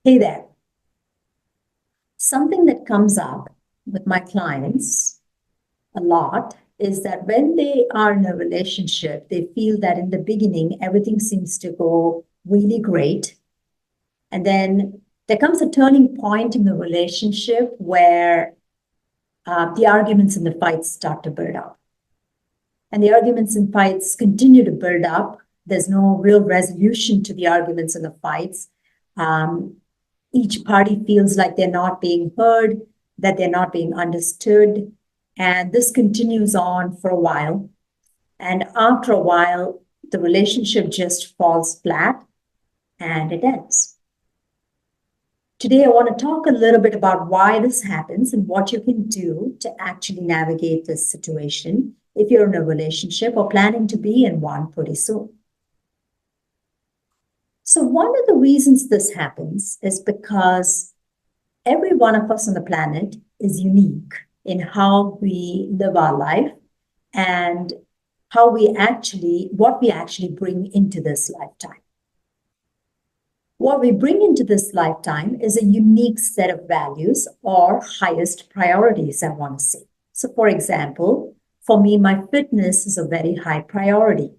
Hey there. Something that comes up with my clients a lot is that when they are in a relationship, they feel that in the beginning, everything seems to go really great. And then there comes a turning point in the relationship where the arguments and the fights start to build up. And the arguments and fights continue to build up. There's no real resolution to the arguments and the fights. Each party feels like they're not being heard, that they're not being understood. And this continues on for a while. And after a while, the relationship just falls flat and it ends. Today, I want to talk a little bit about why this happens and what you can do to actually navigate this situation if you're in a relationship or planning to be in one pretty soon. So one of the reasons this happens is because every one of us on the planet is unique in how we live our life and what we actually bring into this lifetime. What we bring into this lifetime is a unique set of values or highest priorities, I want to say. So for example, for me, my fitness is a very high priority.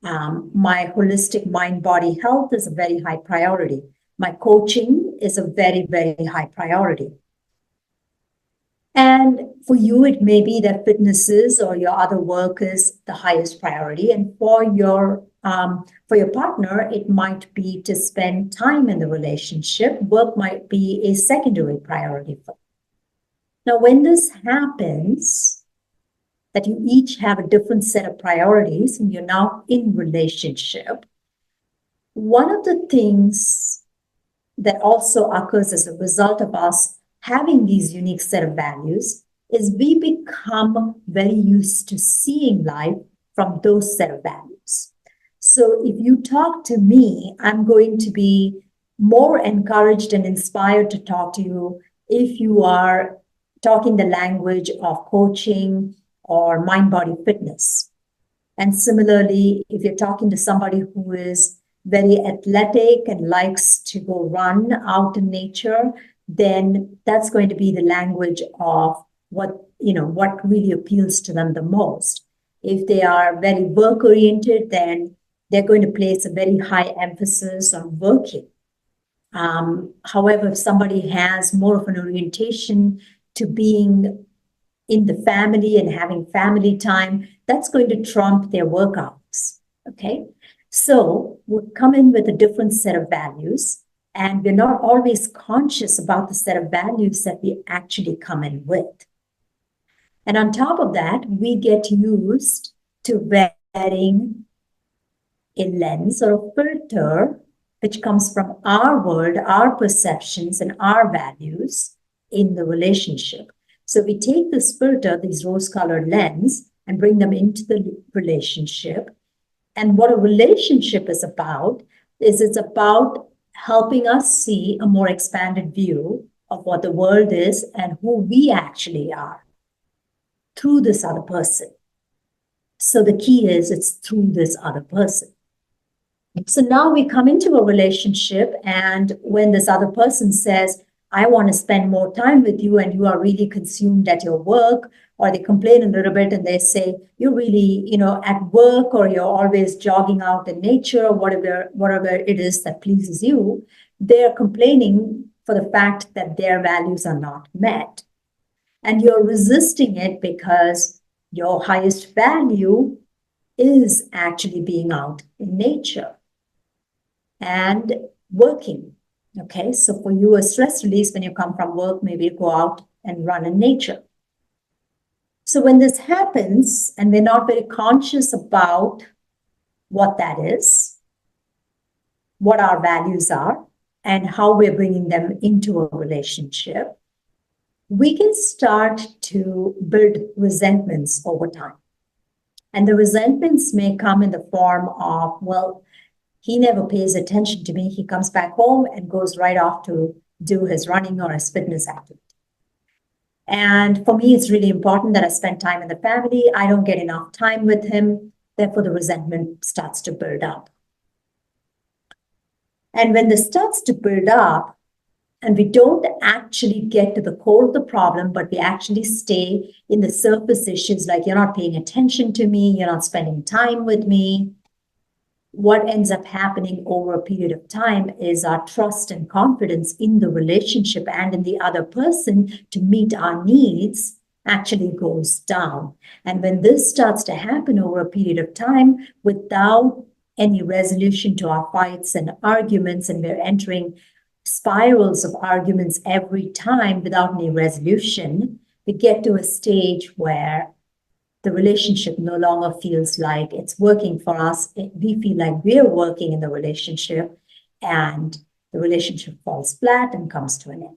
My holistic mind-body health is a very high priority. My coaching is a very, very high priority. And for you, it may be that fitness is or your other work is the highest priority. And for your partner, it might be to spend time in the relationship. Work might be a secondary priority for you. Now, when this happens, that you each have a different set of priorities and you're now in relationship, one of the things that also occurs as a result of us having these unique set of values is we become very used to seeing life from those set of values. So if you talk to me, I'm going to be more encouraged and inspired to talk to you if you are talking the language of coaching or mind-body fitness. And similarly, if you're talking to somebody who is very athletic and likes to go run out in nature, then that's going to be the language of what really appeals to them the most. If they are very work-oriented, then they're going to place a very high emphasis on working. However, if somebody has more of an orientation to being in the family and having family time, that's going to trump their workouts, okay? So we come in with a different set of values, and we're not always conscious about the set of values that we actually come in with. And on top of that, we get used to wearing a lens or a filter which comes from our world, our perceptions, and our values in the relationship. So we take this filter, these rose-colored lens, and bring them into the relationship. And what a relationship is about is it's about helping us see a more expanded view of what the world is and who we actually are through this other person. So the key is it's through this other person. So now we come into a relationship, and when this other person says, I want to spend more time with you, and you are really consumed at your work, or they complain a little bit and they say, you're really, at work, or you're always jogging out in nature, or whatever it is that pleases you, they're complaining for the fact that their values are not met. And you're resisting it because your highest value is actually being out in nature and working. Okay, so for you, a stress release when you come from work, maybe you go out and run in nature. So when this happens and we're not very conscious about what that is, what our values are, and how we're bringing them into a relationship, we can start to build resentments over time. And the resentments may come in the form of, well, he never pays attention to me. He comes back home and goes right off to do his running or his fitness activity. And for me, it's really important that I spend time in the family. I don't get enough time with him. Therefore, the resentment starts to build up. And when this starts to build up, And we don't actually get to the core of the problem, but we actually stay in the surface issues like you're not paying attention to me, you're not spending time with me. What ends up happening over a period of time is our trust and confidence in the relationship and in the other person to meet our needs actually goes down. And when this starts to happen over a period of time without any resolution to our fights and arguments, and we're entering spirals of arguments every time without any resolution, we get to a stage where the relationship no longer feels like it's working for us. We feel like we're working in the relationship, and the relationship falls flat and comes to an end.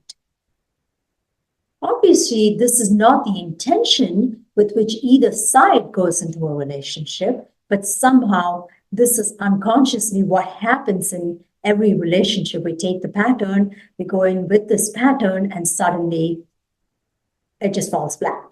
Obviously, this is not the intention with which either side goes into a relationship, but somehow this is unconsciously what happens in every relationship. We take the pattern, we go in with this pattern, and suddenly it just falls flat.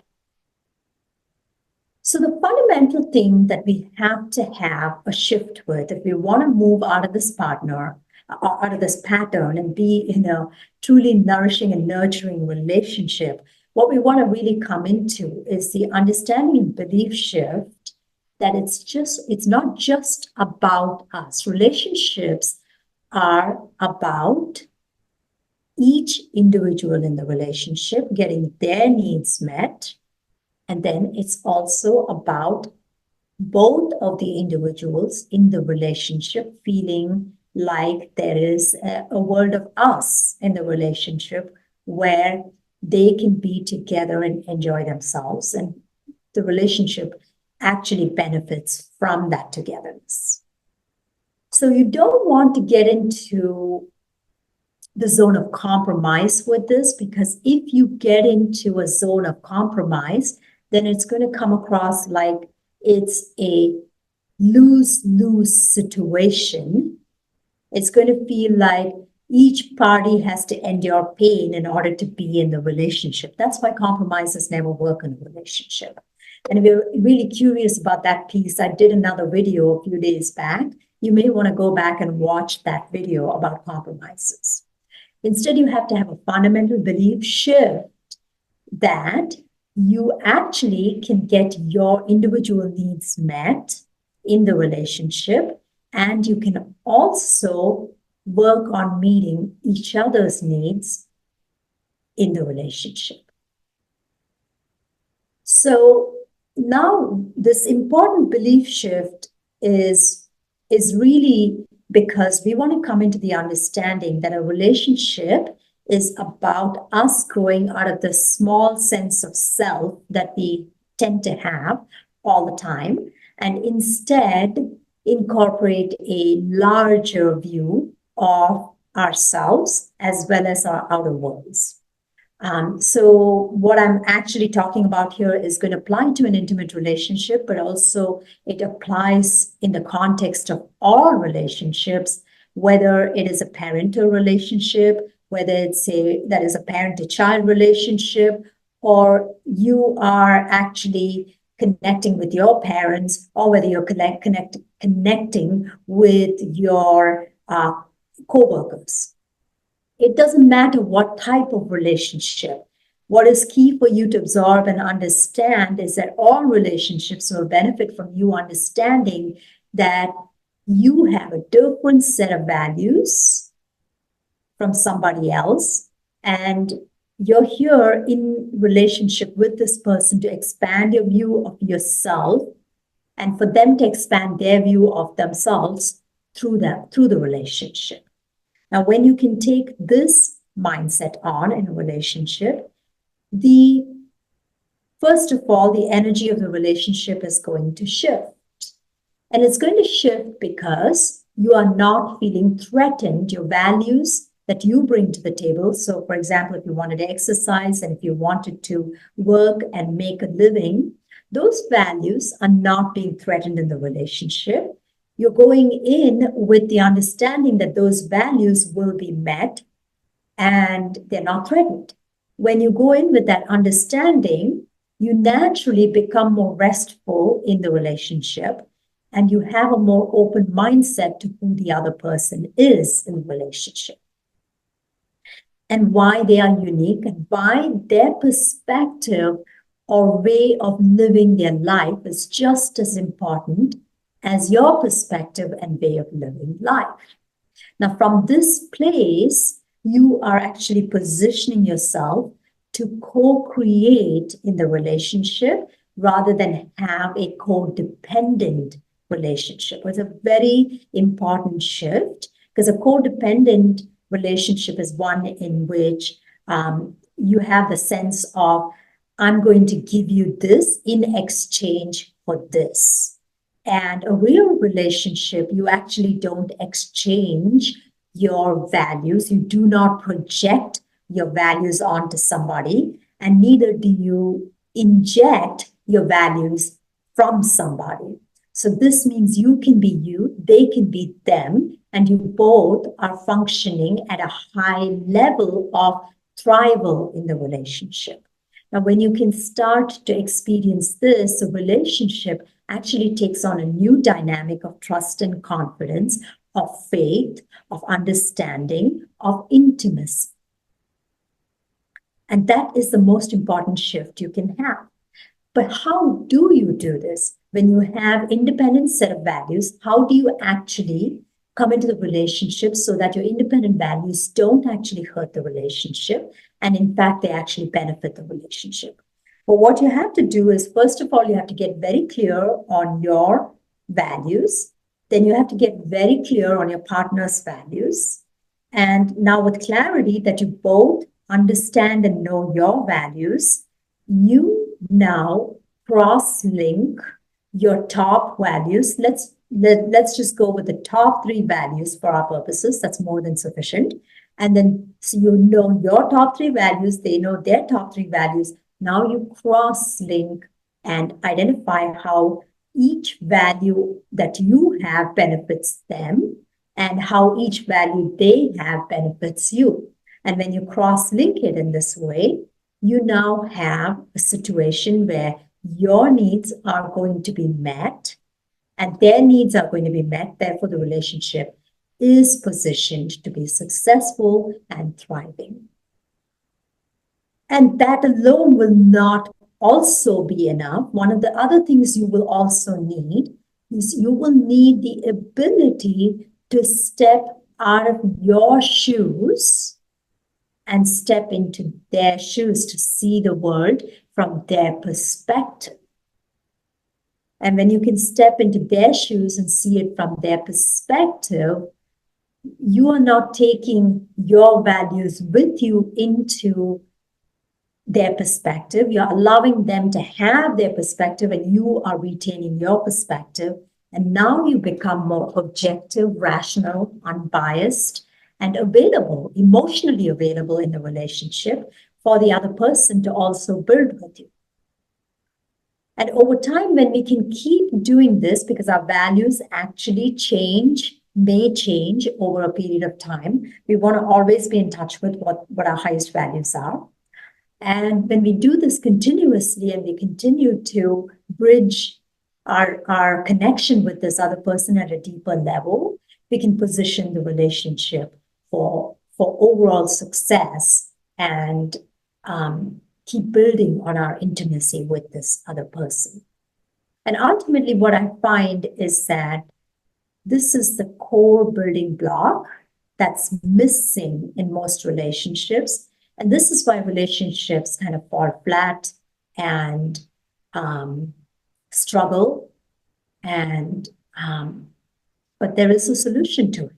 So the fundamental thing that we have to have a shift with, if we want to move out of this partner, out of this pattern and be in a truly nourishing and nurturing relationship, what we want to really come into is the understanding and belief shift that it's not just about us. Relationships are about each individual in the relationship getting their needs met. And then it's also about both of the individuals in the relationship feeling like there is a world of us in the relationship where they can be together and enjoy themselves. And the relationship actually benefits from that togetherness. So you don't want to get into the zone of compromise with this, because if you get into a zone of compromise, then it's going to come across like it's a lose-lose situation. It's going to feel like each party has to endure pain in order to be in the relationship. That's why compromises never work in a relationship. And if you're really curious about that piece, I did another video a few days back. You may want to go back and watch that video about compromises. Instead, you have to have a fundamental belief shift that you actually can get your individual needs met in the relationship, and you can also work on meeting each other's needs in the relationship. So now this important belief shift is really because we want to come into the understanding that a relationship is about us growing out of the small sense of self that we tend to have all the time, and instead incorporate a larger view of ourselves as well as our outer worlds. So what I'm actually talking about here is going to apply to an intimate relationship, but also it applies in the context of all relationships, whether it is a parental relationship, whether it's that is a parent-to-child relationship, or you are actually connecting with your parents, or whether you're connecting with your co-workers. It doesn't matter what type of relationship. What is key for you to absorb and understand is that all relationships will benefit from you understanding that you have a different set of values from somebody else, and you're here in relationship with this person to expand your view of yourself and for them to expand their view of themselves through the relationship. Now, when you can take this mindset on in a relationship, first of all, the energy of the relationship is going to shift. And it's going to shift because you are not feeling threatened. Your values that you bring to the table. So, for example, if you wanted to exercise and if you wanted to work and make a living, those values are not being threatened in the relationship. You're going in with the understanding that those values will be met and they're not threatened. When you go in with that understanding, you naturally become more restful in the relationship and you have a more open mindset to who the other person is in the relationship. and why they are unique and why their perspective or way of living their life is just as important as your perspective and way of living life. Now, from this place, you are actually positioning yourself to co-create in the relationship rather than have a codependent relationship. It's a very important shift because a codependent relationship is one in which you have the sense of, I'm going to give you this in exchange for this. And a real relationship, you actually don't exchange your values. You do not project your values onto somebody, and neither do you inject your values from somebody. So this means you can be you, they can be them, and you both are functioning at a high level of thrival in the relationship. Now, when you can start to experience this, a relationship actually takes on a new dynamic of trust and confidence, of faith, of understanding, of intimacy. And that is the most important shift you can have. But how do you do this? When you have independent set of values, how do you actually come into the relationship so that your independent values don't actually hurt the relationship, and in fact, they actually benefit the relationship? Well, what you have to do is, first of all, you have to get very clear on your values. Then you have to get very clear on your partner's values. And now with clarity that you both understand and know your values, you now cross-link your top values. Let's just go with the top 3 values for our purposes. That's more than sufficient. And then so you know your top 3 values, they know their top 3 values. Now you cross-link and identify how each value that you have benefits them and how each value they have benefits you. And when you cross-link it in this way, you now have a situation where your needs are going to be met and their needs are going to be met. Therefore, the relationship is positioned to be successful and thriving. And that alone will not also be enough. One of the other things you will also need is you will need the ability to step out of your shoes and step into their shoes to see the world from their perspective. And when you can step into their shoes and see it from their perspective, you are not taking your values with you into their perspective. You're allowing them to have their perspective and you are retaining your perspective. And now you become more objective, rational, unbiased, and available, emotionally available in the relationship for the other person to also build with you. And over time, when we can keep doing this, because our values actually may change over a period of time, we want to always be in touch with what our highest values are. And when we do this continuously and we continue to bridge our connection with this other person at a deeper level, we can position the relationship for overall success and keep building on our intimacy with this other person. And ultimately, what I find is that this is the core building block that's missing in most relationships. And this is why relationships kind of fall flat and struggle. And but there is a solution to it.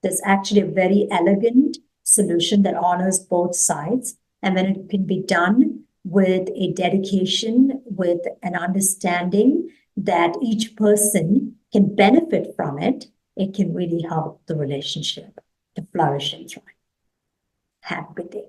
There's actually a very elegant solution that honors both sides. And when it can be done with a dedication, with an understanding that each person can benefit from it, it can really help the relationship to flourish and thrive. Have a good day.